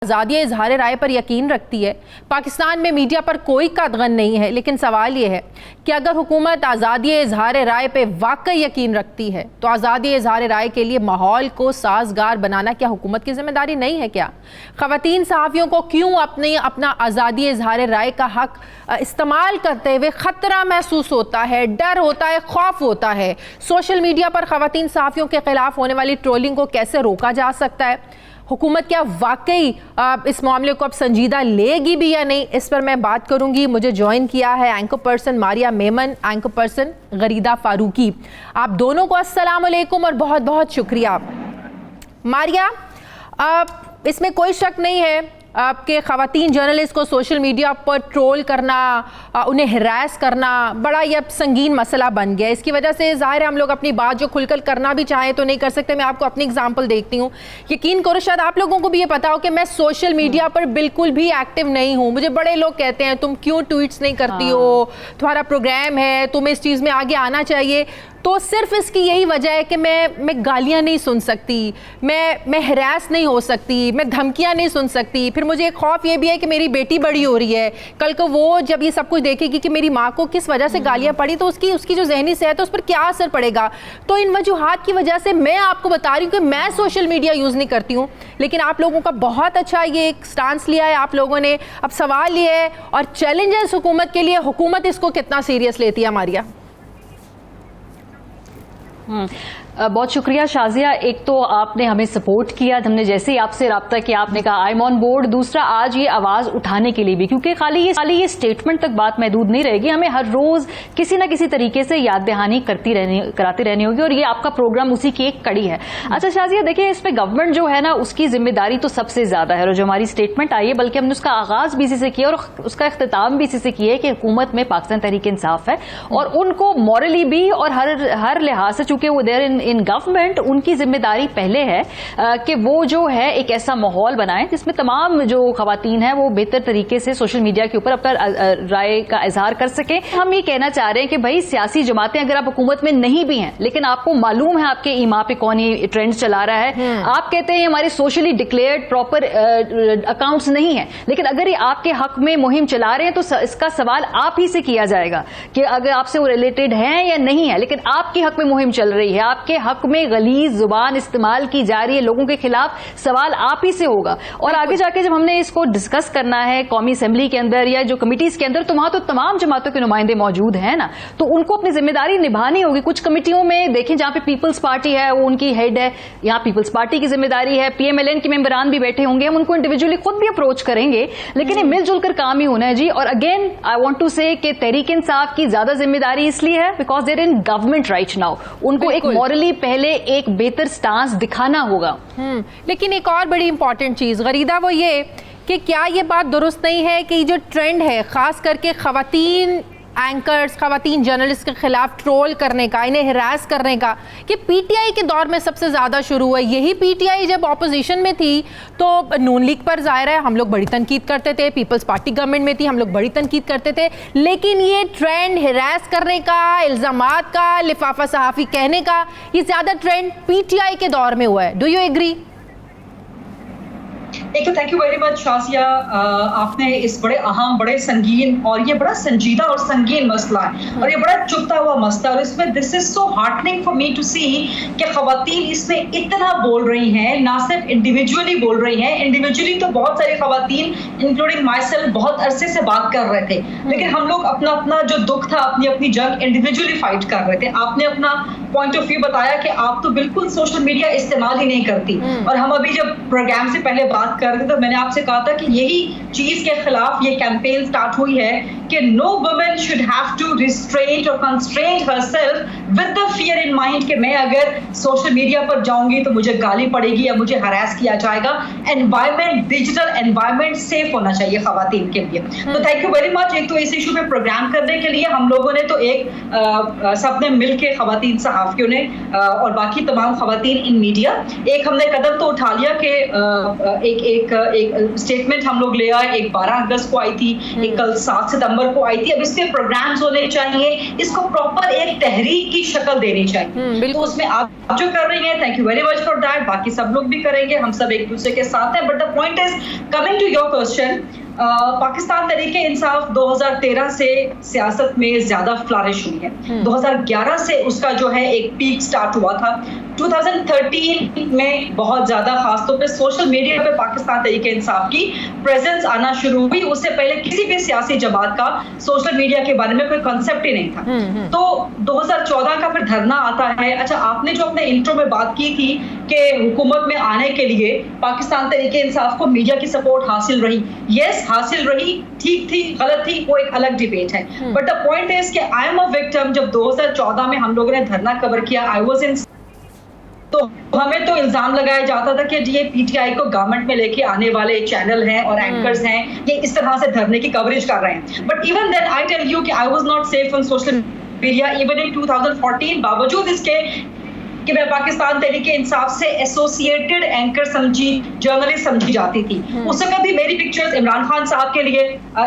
आज़ादी इजहार राय पर यकीन रखती है। पाकिस्तान में मीडिया पर कोई कदगन नहीं है, लेकिन सवाल ये है कि अगर हुकूमत आज़ादी इजहार राय पे वाकई यकीन रखती है तो आज़ादी इजहार राय के लिए माहौल को साजगार बनाना क्या हुकूमत की जिम्मेदारी नहीं है क्या? ख़वातीन सहाफ़ियों को क्यों अपना आज़ादी इजहार राय का हक इस्तेमाल करते हुए ख़तरा महसूस होता है, डर होता है, खौफ होता है? सोशल मीडिया पर ख़वातीन सहाफ़ियों के ख़िलाफ़ होने वाली ट्रोलिंग को कैसे रोका जा सकता है? हुकूमत क्या वाकई इस मामले को अब संजीदा लेगी भी या नहीं, इस पर मैं बात करूंगी। मुझे ज्वाइन किया है anchor person Maria Memon, anchor person Gharida Farooqi. आप दोनों को अस्सलाम वालेकुम और बहुत बहुत शुक्रिया। मारिया, इसमें कोई शक नहीं है आपके ख़वातीन जर्नलिस्ट को सोशल मीडिया पर ट्रोल करना, उन्हें हिरास करना बड़ा ये संगीन मसला बन गया। इसकी वजह से ज़ाहिर है हम लोग अपनी बात जो खुलकर करना भी चाहें तो नहीं कर सकते। मैं आपको अपनी एग्जांपल देखती हूँ, यकीन करो शायद आप लोगों को भी ये पता हो कि मैं सोशल मीडिया पर बिल्कुल भी एक्टिव नहीं हूँ। मुझे बड़े लोग कहते हैं तुम क्यों ट्वीट्स नहीं करती हो, तुम्हारा प्रोग्राम है, तुम्हें इस चीज़ में आगे आना चाहिए। तो सिर्फ इसकी यही वजह है कि मैं गालियाँ नहीं सुन सकती, मैं हरास नहीं हो सकती, मैं धमकियाँ नहीं सुन सकती। फिर मुझे एक खौफ ये भी है कि मेरी बेटी बड़ी हो रही है, कल को वो जब ये सब कुछ देखेगी कि मेरी माँ को किस वजह से गालियाँ पड़ी तो उसकी जो जहनी सेहत है उस पर क्या असर पड़ेगा। तो इन वजूहात की वजह से मैं आपको बता रही हूँ कि मैं सोशल मीडिया यूज़ नहीं करती हूँ, लेकिन आप लोगों का बहुत अच्छा ये एक स्टांस लिया है आप लोगों ने। अब सवाल ये है और चैलेंजेस हुकूमत के लिए, हुकूमत इसको कितना सीरियस लेती है? मारिया। बहुत शुक्रिया शाजिया। एक तो आपने हमें सपोर्ट किया, हमने जैसे ही आपसे रब्ता किया आपने कहा आई एम ऑन बोर्ड। दूसरा, आज ये आवाज उठाने के लिए भी, क्योंकि खाली ये स्टेटमेंट तक बात महदूद नहीं रहेगी, हमें हर रोज किसी ना किसी तरीके से याद दहानी कराती रहनी होगी, और ये आपका प्रोग्राम उसी की एक कड़ी है। अच्छा शाजिया, देखिए इस पे गवर्नमेंट जो है ना उसकी जिम्मेदारी तो सबसे ज्यादा है, और जो हमारी स्टेटमेंट आई है बल्कि हमने उसका आगाज भी इसी से किया और उसका इख्तिताम भी इसी से किया है कि हुकूमत में पाकिस्तान तहरीक इंसाफ है और उनको मॉरली भी और हर लिहाज से, चूंकि वो देर इन गवर्नमेंट, उनकी जिम्मेदारी पहले है कि वो जो है एक ऐसा माहौल बनाए जिसमें तमाम जो खवातीन हैं वो बेहतर तरीके से सोशल मीडिया के ऊपर अपना राय का इजहार कर सके। हम ये कहना चाह रहे हैं कि भाई सियासी जमातें अगर आप हुकूमत में नहीं भी हैं लेकिन आपको मालूम है आपके ईमा पे कौन ये ट्रेंड चला रहा है, आप कहते हैं हमारे सोशली डिक्लेयर्ड प्रॉपर अकाउंट्स नहीं है, लेकिन अगर ये आपके हक में मुहिम चला रहे हैं तो इसका सवाल आप ही से किया जाएगा कि अगर आपसे वो रिलेटेड है या नहीं है, लेकिन आपके हक में मुहिम चल रही है, आपके हक में गलीज जुबान इस्तेमाल की जा रही है लोगों के खिलाफ, सवाल आप ही से होगा। और आगे जाके जब हमने इसको डिस्कस करना है कौमी असेंबली के अंदर या जो कमिटीज के अंदर, तो वहां तो तमाम जमातों के नुमाइंदे मौजूद हैं ना, तो उनको अपनी जिम्मेदारी निभानी होगी। कुछ कमिटियों में देखें जहां पे पीपल्स पार्टी है वो उनकी हेड है, यहाँ पीपल्स पार्टी की जिम्मेदारी है, PMLN के मेंबरान भी बैठे होंगे, हम उनको इंडिविजुअली खुद भी अप्रोच करेंगे, लेकिन ये मिलजुल कर काम ही होना है जी। और अगेन आई वांट टू से कि तहरीक इंसाफ की ज्यादा जिम्मेदारी इसलिए है because there in government right now, उनको एक मॉरली पहले एक बेहतर स्टांस दिखाना होगा। लेकिन एक और बड़ी इंपॉर्टेंट चीज गरीदा वो ये कि क्या ये बात दुरुस्त नहीं है कि जो ट्रेंड है खास करके खवातीन एंकर्स, खवातीन जर्नलिस्ट के खिलाफ ट्रोल करने का, इन्हें हिरास करने का, कि PTI के दौर में सबसे ज्यादा शुरू हुआ। यही PTI जब ऑपोजिशन में थी तो नून लीग पर जाहिर है हम लोग बड़ी तनकीद करते थे, पीपल्स पार्टी गवर्नमेंट में थी हम लोग बड़ी तनकीद करते थे, लेकिन ये ट्रेंड हिरास करने का, इल्जामात का, लिफाफा सहाफी कहने का, ये ज्यादा ट्रेंड PTI के दौर में हुआ है। Do you agree? एक तो thank you very much Shazia, आपने इस बड़े अहम, बड़े संगीन और ये बड़ा संजीदा और संगीन मसला है और ये बड़ा चुभता हुआ मसला, और इसमें this is so heartening for me to see कि खवातीन इसमें इतना बोल रही हैं, ना सिर्फ इंडिविजुअली बोल रही हैं, इंडिविजुअली तो बहुत सारी खवातीन इंक्लूडिंग माई सेल्फ बहुत अरसे से बात कर रहे थे, लेकिन हम लोग अपना अपना जो दुख था, अपनी अपनी जंग इंडिविजुअली फाइट कर रहे थे। आपने अपना पॉइंट ऑफ व्यू बताया कि आप तो बिल्कुल सोशल मीडिया इस्तेमाल ही नहीं करती, और हम अभी जब प्रोग्राम से पहले बात कर रहे थे तो मैंने आपसे कहा था कि यही चीज के खिलाफ ये कैंपेन स्टार्ट हुई है कि no woman should have to restrain और constrain herself with the fear in mind कि मैं अगर सोशल मीडिया पर जाऊंगी तो मुझे गाली पड़ेगी या मुझे हरास किया जाएगा। एनवायरमेंट, डिजिटल एनवायरमेंट सेफ होना चाहिए खवातीन के लिए। तो थैंक यू वेरी मच। एक तो इस इशू पे प्रोग्राम करने के लिए हम लोगों ने तो एक सबने मिलकर खवातीन सहाफियों ने और बाकी तमाम खवातीन इन मीडिया एक हमने कदम तो उठा लिया कि एक स्टेटमेंट हम लोग ले आए, एक 12 अगस्त को आई थी, एक कल 7 सितंबर नंबर को आई थी. अब इसके प्रोग्राम्स होने चाहिए, इसको प्रॉपर एक तहरीक की शक्ल देनी चाहिए. तो उसमें आप जो कर रही हैं, thank you very much for that. बाकी सब लोग भी करेंगे, हम सब एक दूसरे के साथ हैं. But the point is coming to your question, Pakistan Tehreek-e Insaf 2013 से सियासत में ज्यादा फ्लरिश हुई है. 2011 से उसका जो है एक पीक स्टार्ट हुआ था. 2013 में बहुत ज्यादा खासतौर पे सोशल मीडिया पे पाकिस्तान तहरीके इंसाफ की प्रेजेंस आना शुरू हुई. उससे पहले किसी भी सियासी जमात का सोशल मीडिया के बारे में कोई कॉन्सेप्ट ही नहीं था. तो 2014 का फिर धरना आता है. अच्छा, आपने जो अपने इंट्रो में बात की थी कि हुकूमत में आने के लिए पाकिस्तान तहरीके इंसाफ को मीडिया की सपोर्ट हासिल रही. यस, हासिल रही, ठीक थी, गलत थी, वो एक अलग डिबेट है. बट द पॉइंट इज कि आई एम अ विक्टिम. जब 2014 में हम लोगों ने धरना कवर किया, आई वाज इन, तो हमें तो इल्जाम लगाया जाता था कि ये पीटीआई को गवर्नमेंट में लेके आने वाले चैनल हैं और एंकर्स हैं, ये इस तरह से धरने की कवरेज कर रहे हैं. But even then I tell you कि I was not safe on social media even in 2014, बावजूद इसके कि मैं पाकिस्तान तहरीके इंसाफ से एसोसिएटेड एंकर समझी, जर्नलिस्ट समझी जाती थी. उस वक्त भी मेरी पिक्चर्स इमरान खान साहब के लिए,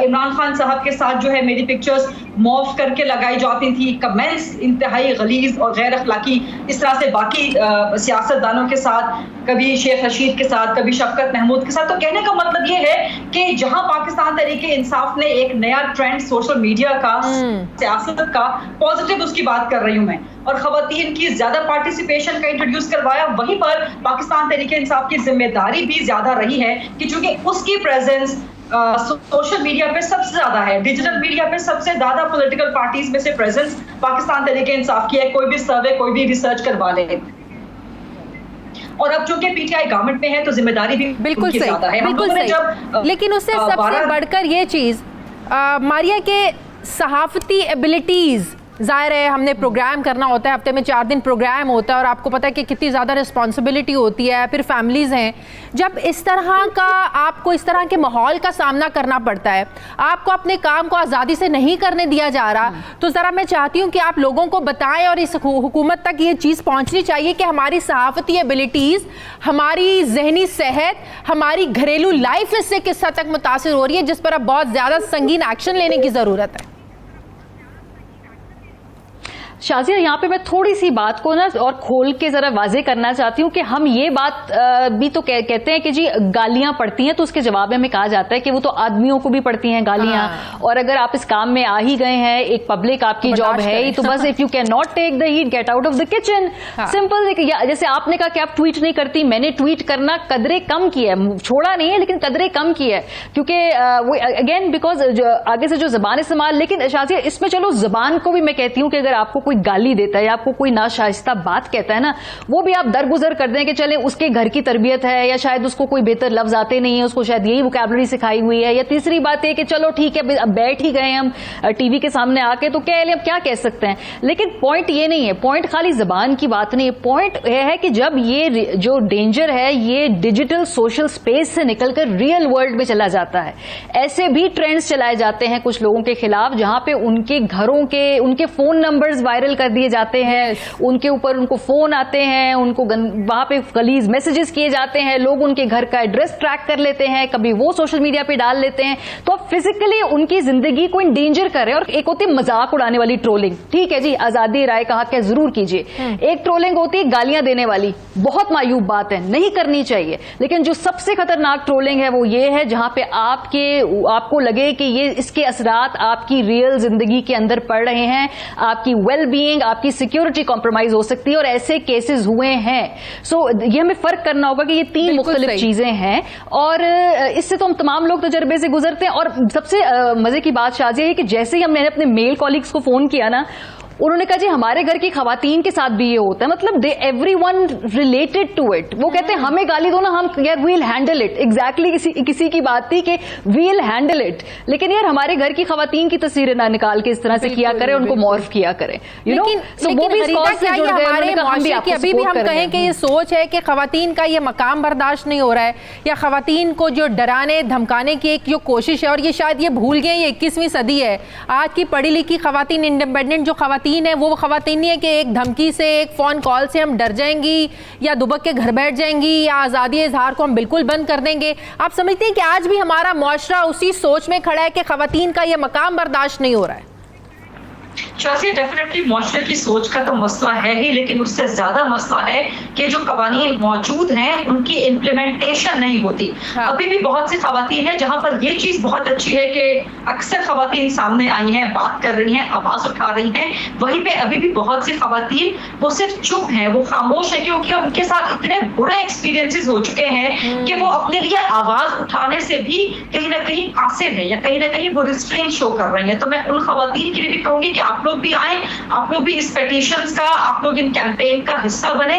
इमरान खान साहब के साथ जो है मेरी पिक्चर्स मॉर्फ करके लगाई जाती थी. कमेंट्स इंतहाई गलीज और गैर अखलाकी इस तरह से बाकी सियासतदानों के साथ, कभी शेख रशीद के साथ, कभी शफकत महमूद के साथ. तो कहने का मतलब ये है कि जहां पाकिस्तान तहरीके इंसाफ ने एक नया ट्रेंड सोशल मीडिया का, सियासत का, पॉजिटिव उसकी बात कर रही हूं मैं, और खवातीन की ज्यादा पार्टिसिपेशन का इंट्रोड्यूस करवाया, वहीं पर पाकिस्तान तहरीके इंसाफ की जिम्मेदारी भी ज्यादा रही है कि चूंकि उसकी प्रेजेंस सोशल मीडिया पे सबसे ज्यादा है, डिजिटल मीडिया पे सबसे ज्यादा पॉलिटिकल पार्टीज में से प्रेजेंस पाकिस्तान तहरीके इंसाफ की है. कोई भी सर्वे, कोई भी रिसर्च करवा ले. और अब चूंकि पीटीआई गवर्नमेंट में है तो जिम्मेदारी भी बिल्कुल सही, ज्यादा है. बिल्कुल सही. लेकिन उससे सबसे बढ़कर ये चीज मारिया के सहाफती एबिलिटीज, ज़ाहिर है हमने प्रोग्राम करना होता है, हफ्ते में 4 दिन प्रोग्राम होता है, और आपको पता है कि कितनी ज़्यादा रिस्पॉन्सिबिलिटी होती है, फिर फैमिलीज़ हैं. जब इस तरह का आपको इस तरह के माहौल का सामना करना पड़ता है, आपको अपने काम को आज़ादी से नहीं करने दिया जा रहा, तो ज़रा मैं चाहती हूँ कि आप लोगों को बताएं और इस हुकूमत तक ये चीज़ पहुँचनी चाहिए कि हमारी सहाफ़ती एबिलिटीज़, हमारी जहनी सेहत, हमारी घरेलू लाइफ इससे किस हद तक मुतासिर हो रही है, जिस पर अब बहुत ज़्यादा संगीन एक्शन लेने की ज़रूरत है. शाजिया, यहाँ पे मैं थोड़ी सी बात को ना और खोल के जरा वाजे करना चाहती हूँ कि हम ये बात भी तो कहते हैं कि जी गालियां पड़ती हैं, तो उसके जवाब में हमें कहा जाता है कि वो तो आदमियों को भी पड़ती हैं गालियां. और अगर आप इस काम में आ ही गए हैं, एक पब्लिक आपकी जॉब है ही, तो बस if you can not take the heat, get out of the kitchen. Simple. जैसे आपने कहा कि आप ट्वीट नहीं करती, मैंने ट्वीट करना कदरे कम की है, छोड़ा नहीं है लेकिन कदरे कम की है, क्योंकि वो अगेन बिकॉज आगे से जो जबान इस्तेमाल. लेकिन शाजिया, इसमें चलो जबान को भी मैं कहती हूँ कि अगर आपको कोई गाली देता है या आपको कोई नाशाइस्ता बात कहता है ना, वो भी आप दरगुजर कर दें कि चले उसके घर की तरबियत है, या शायद उसको कोई बेहतर लफ्ज आते नहीं है, उसको शायद यही वोकैबुलरी सिखाई हुई है. या तीसरी बात है कि चलो ठीक है, अब बैठ ही गए हम टीवी के सामने आके, तो क्या कह सकते हैं. लेकिन पॉइंट ये नहीं है, पॉइंट खाली जबान की बात नहीं है. पॉइंट यह है कि जब ये जो डेंजर है ये डिजिटल सोशल स्पेस से निकलकर रियल वर्ल्ड में चला जाता है. ऐसे भी ट्रेंड्स चलाए जाते हैं कुछ लोगों के खिलाफ, जहां पे उनके घरों के, उनके फोन नंबर्स वायरल कर दिए जाते हैं, उनके ऊपर उनको फोन आते हैं, उनको वहां पे गलीज मैसेजेस किए जाते हैं, लोग उनके घर का एड्रेस ट्रैक कर लेते हैं, कभी वो सोशल मीडिया पे डाल लेते हैं. तो आप फिजिकली उनकी जिंदगी को इंडेंजर कर रहे हैं. और एक होती है मजाक उड़ाने वाली ट्रोलिंग, ठीक है जी, आजादी राय का हक है, जरूर कीजिए. एक ट्रोलिंग होती है गालियां देने वाली, बहुत मायूब बात है, नहीं करनी चाहिए. लेकिन जो सबसे खतरनाक ट्रोलिंग है वो ये है जहां पे आपको लगे कि ये इसके असरात आपकी रियल जिंदगी के अंदर पड़ रहे हैं, आपकी वेल बीइंग, आपकी सिक्योरिटी कॉम्प्रोमाइज हो सकती है, और ऐसे केसेस हुए हैं. सो ये हमें फर्क करना होगा कि ये 3 मुख्तलिफ चीजें हैं, और इससे तो हम तमाम लोग तजर्बे से गुजरते हैं. और सबसे मजे की बात शाजिया है कि जैसे ही मैंने अपने मेल कॉलीग्स को फोन किया ना, उन्होंने कहा जी हमारे घर की खवातीन के साथ भी ये होता है, मतलब दे एवरीवन रिलेटेड टू इट. वो कहते हैं हमें गाली दो ना, हम यार वील हैंडल इट. एग्जैक्टली किसी की बात थी कि वील हैंडल इट, लेकिन यार हमारे घर की खवातीन की तस्वीरें ना निकाल के इस तरह से किया करें, उनको मॉर्फ किया करें, यू नो. सो वो भी इस कॉज से जुड़ गए. अभी भी हम कहें कि ये सोच है कि खवातीन का ये मकाम बर्दाश्त नहीं हो रहा है, या खवातीन को जो डराने धमकाने की एक जो कोशिश है, और ये शायद ये भूल गए ये 21वीं सदी है. आज की पढ़ी लिखी खवातीन, इंडिपेंडेंट जो खवातीन خواتین ہیں وہ خواتین نہیں ہے کہ ایک دھمکی سے ایک فون کال سے ہم ڈر جائیں گی یا دبک کے گھر بیٹھ جائیں گی یا آزادی اظہار کو ہم بالکل بند کر دیں گے. آپ سمجھتے ہیں کہ آج بھی ہمارا معاشرہ اسی سوچ میں کھڑا ہے کہ خواتین کا یہ مقام برداشت نہیں ہو رہا ہے؟ شازیہ ڈیفینیٹلی معاشرے کی سوچ کا تو مسئلہ ہے ہی، لیکن اس سے زیادہ مسئلہ ہے کہ جو قوانین موجود ہیں ان کی امپلیمنٹیشن نہیں ہوتی. ابھی بھی بہت سی خواتین ہیں جہاں پر یہ چیز بہت اچھی ہے کہ اکثر خواتین سامنے آئی ہیں، بات کر رہی ہیں، آواز اٹھا رہی ہیں. وہیں پہ ابھی بھی بہت سی خواتین وہ صرف چپ ہیں، وہ خاموش ہیں، کیونکہ ان کے ساتھ اتنے برے ایکسپیرینسز ہو چکے ہیں کہ وہ اپنے لیے آواز اٹھانے سے بھی کہیں نہ کہیں قاصر ہیں یا کہیں نہ کہیں وہ ریسٹرین شو کر رہے ہیں. تو میں ان خواتین کے لیے بھی کہوں گی کہ آپ لوگ بھی آئیں، آپ لوگ بھی اس پیٹیشنز کا، آپ لوگ ان کیمپین کا حصہ بنے.